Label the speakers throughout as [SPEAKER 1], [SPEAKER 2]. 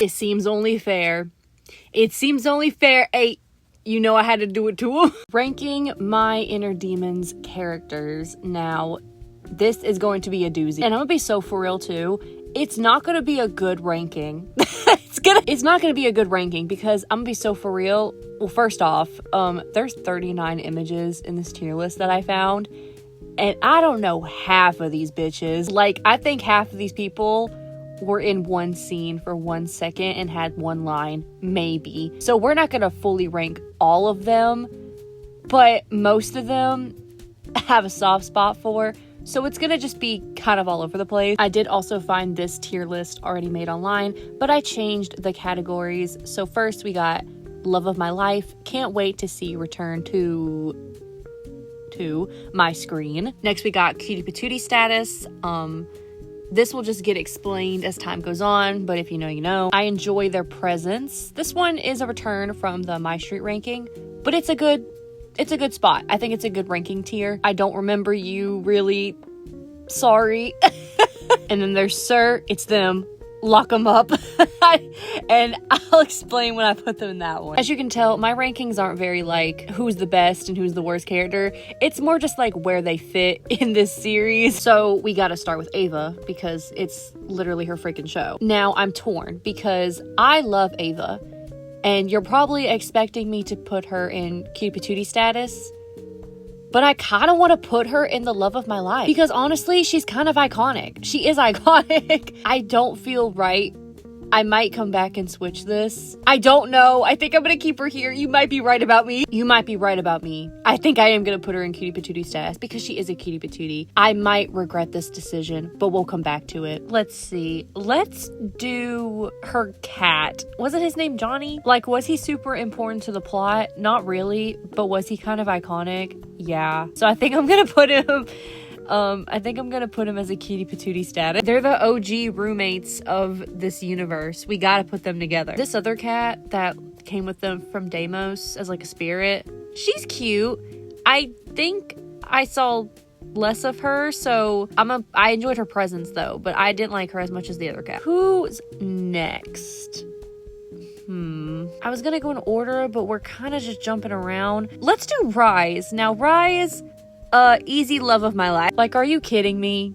[SPEAKER 1] It seems only fair. It seems only fair. Hey, you know I had to do it to him. Ranking my inner demons characters now. This is going to be a doozy. And I'm gonna be so for real too. It's not gonna be a good ranking. It's not gonna be a good ranking because I'm gonna be so for real. Well, first off, there's 39 images in this tier list that I found. And I don't know half of these bitches. Like, I think half of these people were in one scene for 1 second and had one line, maybe. So we're not gonna fully rank all of them, but most of them have a soft spot for. So it's gonna just be kind of all over the place. I did also find this tier list already made online, but I changed the categories. So first we got Love of My Life. Can't wait to see return to my screen. Next we got Cutie Patootie status. This will just get explained as time goes on, but if you know, you know. I enjoy their presence. This one is a return from the My Street ranking, but it's a good spot. I think it's a good ranking tier. I don't remember you really. Sorry. And then there's Sir. It's them. Lock them up. And I'll explain when I put them in that one. As you can tell, my rankings aren't very like who's the best and who's the worst character. It's more just like where they fit in this series. So we gotta start with Ava because it's literally her freaking show. Now I'm torn because I love Ava. And you're probably expecting me to put her in Cutie Patootie status. But I kind of want to put her in the Love of My Life. Because honestly, she's kind of iconic. She is iconic. I don't feel right. I might come back and switch this. I don't know. I think I'm going to keep her here. You might be right about me. You might be right about me. I think I am going to put her in Cutie Patootie status because she is a Cutie Patootie. I might regret this decision, but we'll come back to it. Let's see. Let's do her cat. Wasn't his name Johnny? Like, was he super important to the plot? Not really, but was he kind of iconic? Yeah. So I think I'm going to put him... as a Cutie Patootie status. They're the OG roommates of this universe. We gotta put them together. This other cat that came with them from Daemos as like a spirit, she's cute. I think I saw less of her, so I enjoyed her presence though, but I didn't like her as much as the other cat. Who's next? I was gonna go in order, but we're kind of just jumping around. Let's do Rise. Now, Rise... easy Love of My Life. Like, are you kidding me?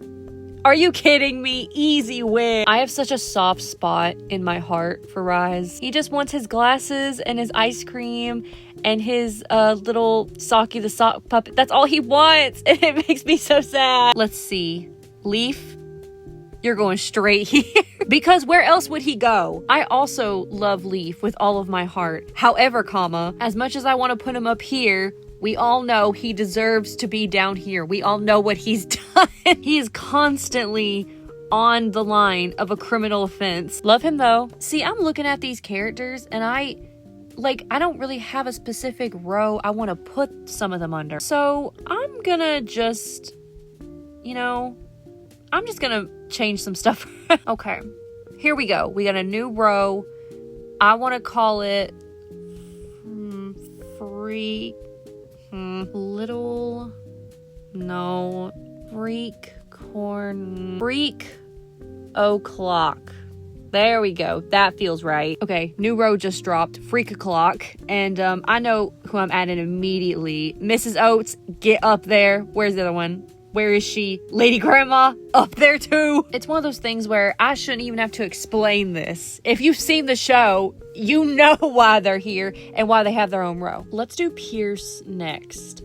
[SPEAKER 1] Are you kidding me? Easy win. I have such a soft spot in my heart for Rise. He just wants his glasses and his ice cream and his little Saki the sock puppet. That's all he wants. And it makes me so sad. Let's see. Leaf, you're going straight here. Because where else would he go? I also love Leaf with all of my heart. However, as much as I want to put him up here, we all know he deserves to be down here. We all know what he's done. He is constantly on the line of a criminal offense. Love him though. See, I'm looking at these characters and I don't really have a specific row I want to put some of them under. So I'm gonna just, I'm just gonna change some stuff. Okay, here we go. We got a new row. I want to call it Freak O'Clock. There we go. That feels right. Okay, new row just dropped. Freak O'Clock. And I know who I'm adding immediately. Mrs. Oates, get up there. Where's the other one? Where is she? Lady Grandma, up there too. It's one of those things where I shouldn't even have to explain this. If you've seen the show, you know why they're here and why they have their own row. Let's do Pierce next.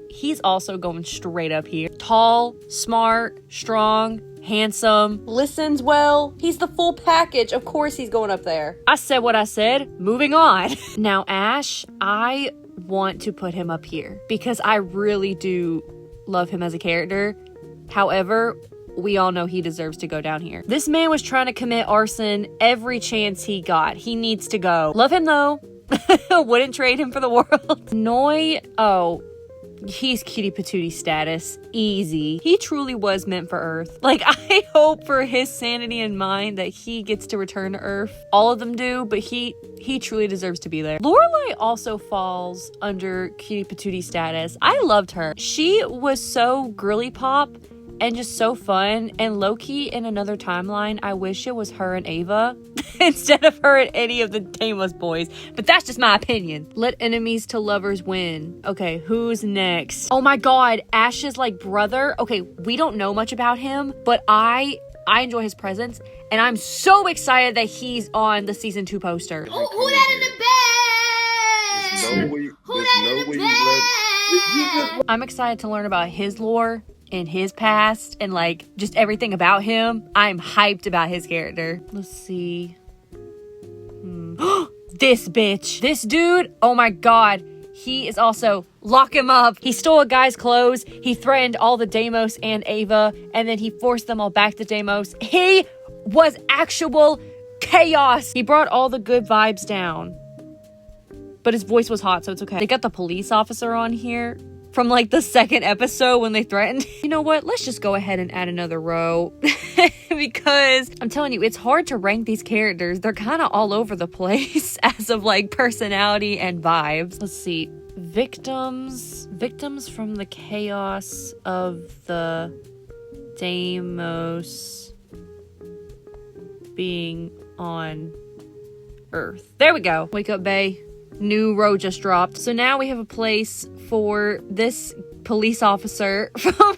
[SPEAKER 1] He's also going straight up here. Tall, smart, strong, handsome, listens well. He's the full package. Of course he's going up there. I said what I said. Moving on. Now Ash, I want to put him up here because I really do love him as a character. However, we all know he deserves to go down here. This man was trying to commit arson every chance he got. He needs to go. Love him though. Wouldn't trade him for the world. Noi, oh, he's Cutie Patootie status. Easy. He truly was meant for Earth. Like, I hope for his sanity and mind that he gets to return to Earth. All of them do, but he truly deserves to be there. Lorelai also falls under Cutie Patootie status. I loved her. She was so girly pop and just so fun. And low-key, in another timeline, I wish it was her and Ava instead of her and any of the Daemos boys. But that's just my opinion. Let enemies to lovers win. Okay, who's next? Oh my god, Ash's like brother. Okay, we don't know much about him, but I enjoy his presence, and I'm so excited that he's on the season 2 poster.
[SPEAKER 2] Who that in the bed?
[SPEAKER 1] I'm excited to learn about his lore and his past and like just everything about him. I'm hyped about his character. Let's see. This bitch. This dude. Oh my god. He is also, lock him up. He stole a guy's clothes. He threatened all the Daemos and Ava, and then he forced them all back to Daemos. He was actual chaos. He brought all the good vibes down. But his voice was hot, so it's okay. They got the police officer on here from like the 2nd episode when they threatened. You know what? Let's just go ahead and add another row. Because I'm telling you, it's hard to rank these characters. They're kind of all over the place as of like personality and vibes. Let's see. Victims from the chaos of the Daemos being on Earth. There we go. Wake up, bae. New row just dropped. So now we have a place for this police officer from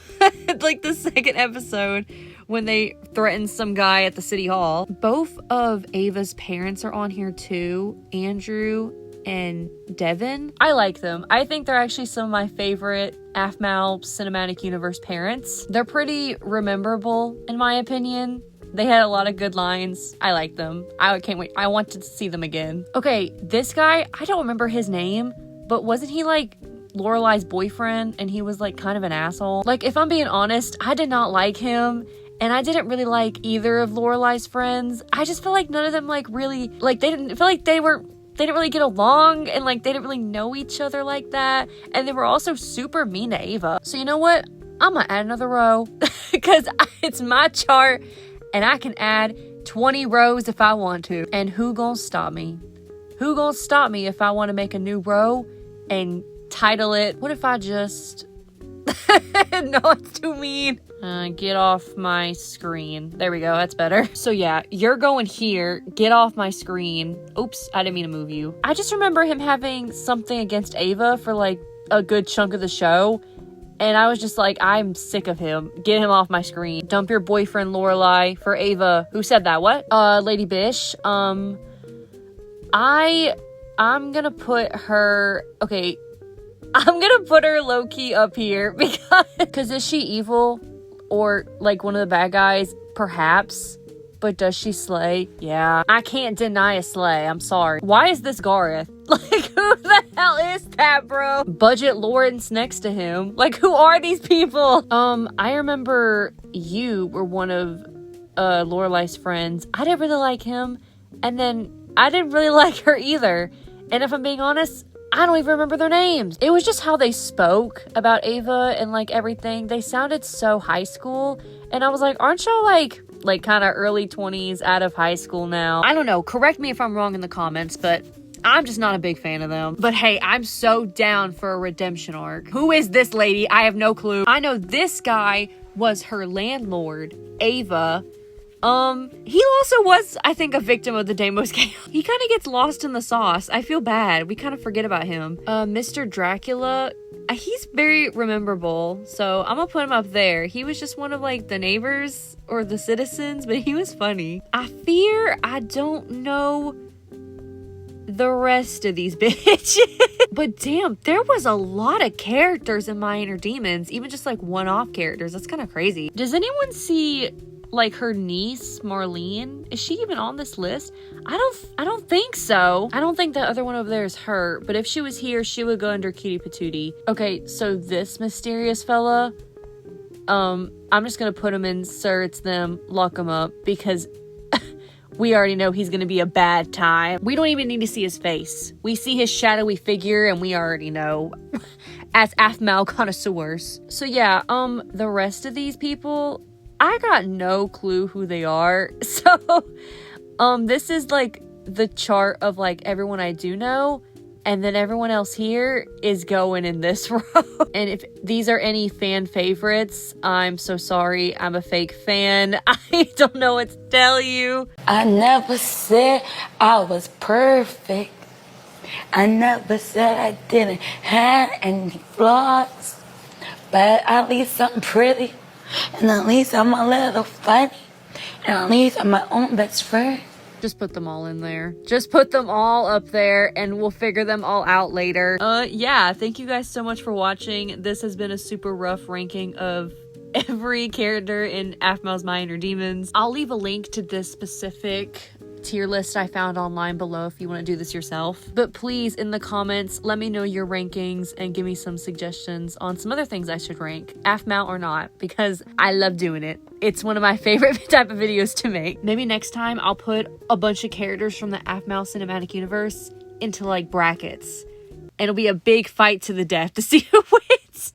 [SPEAKER 1] like the 2nd episode when they threatened some guy at the city hall. Both of Ava's parents are on here too. Andrew and Devin. I like them. I think they're actually some of my favorite Aphmau cinematic universe parents. They're pretty rememberable in my opinion. They had a lot of good lines. I like them. I can't wait. I want to see them again. Okay, this guy, I don't remember his name, but wasn't he like Lorelai's boyfriend and he was like kind of an asshole? Like, if I'm being honest, I did not like him, and I didn't really like either of Lorelai's friends. I just feel like none of them like really, like they didn't feel like they didn't really get along, and like they didn't really know each other like that. And they were also super mean to Ava. So you know what? I'm gonna add another row because it's my chart. And I can add 20 rows if I want to. And who gonna stop me? Who gonna stop me if I want to make a new row and title it? What if I just... No, it's too mean. Get off my screen. There we go. That's better. So yeah, you're going here. Get off my screen. Oops, I didn't mean to move you. I just remember him having something against Ava for like a good chunk of the show. And I was just like, I'm sick of him. Get him off my screen. Dump your boyfriend, Lorelai, for Ava. Who said that? What? Lady Bish. I'm gonna put her... Okay. I'm gonna put her low-key up here because is she evil? Or, like, one of the bad guys? Perhaps. But does she slay? Yeah. I can't deny a slay. I'm sorry. Why is this Gareth? Like, who the hell is that, bro? Budget Lawrence next to him. Like, who are these people? I remember you were one of Lorelai's friends. I didn't really like him. And then I didn't really like her either. And if I'm being honest, I don't even remember their names. It was just how they spoke about Ava and like everything. They sounded so high school. And I was like, aren't y'all like kind of early 20s out of high school now? I don't know. Correct me if I'm wrong in the comments, but I'm just not a big fan of them. But hey, I'm so down for a redemption arc. Who is this lady? I have no clue. I know this guy was her landlord, Ava. He also was, I think, a victim of the Daemos chaos. He kind of gets lost in the sauce. I feel bad. We kind of forget about him. Mr. Dracula, he's very rememberable, so I'm gonna put him up there. He was just one of, like, the neighbors or the citizens, but he was funny. I fear I don't know the rest of these bitches. But damn, there was a lot of characters in My Inner Demons, even just, like, one-off characters. That's kind of crazy. Does anyone see... like her niece, Marlene? Is she even on this list? I don't think so. I don't think the other one over there is her, but if she was here, she would go under Cutie Patootie. Okay, so this mysterious fella, I'm just gonna put him in Sir It's Them, lock him up, because we already know he's gonna be a bad time. We don't even need to see his face. We see his shadowy figure and we already know as Aphmau connoisseurs. So yeah, the rest of these people, I got no clue who they are. So, this is like the chart of like everyone I do know. And then everyone else here is going in this row. And if these are any fan favorites, I'm so sorry. I'm a fake fan. I don't know what to tell you.
[SPEAKER 2] I never said I was perfect. I never said I didn't have any flaws. But at least I'm pretty. And at least I'm a little funny. And at least I'm my own best friend.
[SPEAKER 1] Just put them all in there. Just put them all up there and we'll figure them all out later. Yeah, thank you guys so much for watching. This has been a super rough ranking of every character in Aphmau's My Inner Demons. I'll leave a link to this specific tier list I found online below if you want to do this yourself. But please, in the comments, let me know your rankings and give me some suggestions on some other things I should rank, Aphmau or not, because I love doing it. It's one of my favorite type of videos to make. Maybe next time I'll put a bunch of characters from the Aphmau cinematic universe into like brackets. And it'll be a big fight to the death to see who wins.